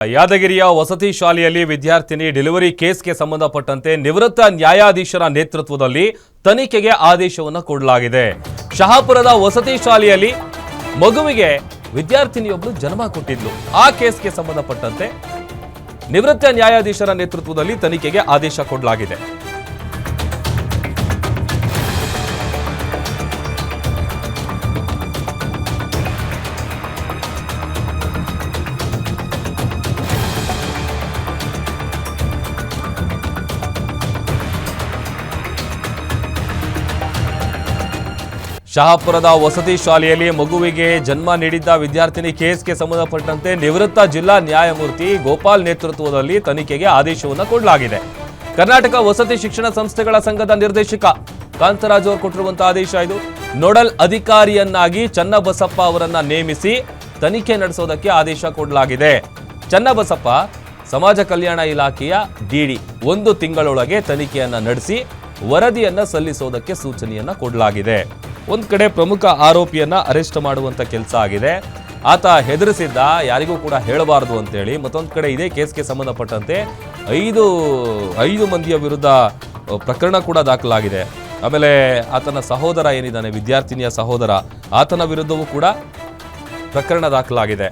ಯಾದಗಿರಿಯ ವಸತಿ ಶಾಲೆಯಲ್ಲಿ ವಿದ್ಯಾರ್ಥಿನಿ ಡೆಲಿವರಿ ಕೇಸ್ಗೆ ಸಂಬಂಧಪಟ್ಟಂತೆ ನಿವೃತ್ತ ನ್ಯಾಯಾಧೀಶರ ನೇತೃತ್ವದಲ್ಲಿ ತನಿಖೆಗೆ ಆದೇಶವನ್ನು ಕೊಡಲಾಗಿದೆ. ಶಹಾಪುರದ ವಸತಿ ಶಾಲೆಯಲ್ಲಿ ಮಗುವಿಗೆ ವಿದ್ಯಾರ್ಥಿನಿಯೊಬ್ಬಳು ಜನ್ಮ ಕೊಟ್ಟಿದ್ಲು. ಆ ಕೇಸ್ಗೆ ಸಂಬಂಧಪಟ್ಟಂತೆ ನಿವೃತ್ತ ನ್ಯಾಯಾಧೀಶರ ನೇತೃತ್ವದಲ್ಲಿ ತನಿಖೆಗೆ ಆದೇಶ ಕೊಡಲಾಗಿದೆ. ಶಹಾಪುರದ ವಸತಿ ಶಾಲೆಯಲ್ಲಿ ಮಗುವಿಗೆ ಜನ್ಮ ನೀಡಿದ್ದ ವಿದ್ಯಾರ್ಥಿನಿ ಕೇಸ್ಗೆ ಸಂಬಂಧಪಟ್ಟಂತೆ ನಿವೃತ್ತ ಜಿಲ್ಲಾ ನ್ಯಾಯಮೂರ್ತಿ ಗೋಪಾಲ್ ನೇತೃತ್ವದಲ್ಲಿ ತನಿಖೆಗೆ ಆದೇಶವನ್ನು ಕೊಡಲಾಗಿದೆ. ಕರ್ನಾಟಕ ವಸತಿ ಶಿಕ್ಷಣ ಸಂಸ್ಥೆಗಳ ಸಂಘದ ನಿರ್ದೇಶಕ ಕಾಂತರಾಜ್ ಅವರು ಕೊಟ್ಟಿರುವಂತಹ ಆದೇಶ ಇದು. ನೋಡಲ್ ಅಧಿಕಾರಿಯನ್ನಾಗಿ ಚನ್ನಬಸಪ್ಪ ಅವರನ್ನ ನೇಮಿಸಿ ತನಿಖೆ ನಡೆಸೋದಕ್ಕೆ ಆದೇಶ ಕೊಡಲಾಗಿದೆ. ಚನ್ನಬಸಪ್ಪ ಸಮಾಜ ಕಲ್ಯಾಣ ಇಲಾಖೆಯ ಡಿಡಿ 1 ತಿಂಗಳೊಳಗೆ ತನಿಖೆಯನ್ನ ನಡೆಸಿ ವರದಿಯನ್ನ ಸಲ್ಲಿಸೋದಕ್ಕೆ ಸೂಚನೆಯನ್ನ ಕೊಡಲಾಗಿದೆ. ಒಂದ್ ಕಡೆ ಪ್ರಮುಖ ಆರೋಪಿಯನ್ನ ಅರೆಸ್ಟ್ ಮಾಡುವಂತ ಕೆಲಸ ಆಗಿದೆ. ಆತ ಹೆದರಿಸಿದ್ದ, ಯಾರಿಗೂ ಕೂಡ ಹೇಳಬಾರದು ಅಂತೇಳಿ. ಮತ್ತೊಂದು ಕಡೆ ಇದೇ ಕೇಸ್ಗೆ ಸಂಬಂಧಪಟ್ಟಂತೆ 5 ಮಂದಿಯ ವಿರುದ್ಧ ಪ್ರಕರಣ ಕೂಡ ದಾಖಲಾಗಿದೆ. ಆಮೇಲೆ ಆತನ ಸಹೋದರ ಏನಿದ್ದಾನೆ, ವಿದ್ಯಾರ್ಥಿನಿಯ ಸಹೋದರ, ಆತನ ವಿರುದ್ಧವೂ ಕೂಡ ಪ್ರಕರಣ ದಾಖಲಾಗಿದೆ.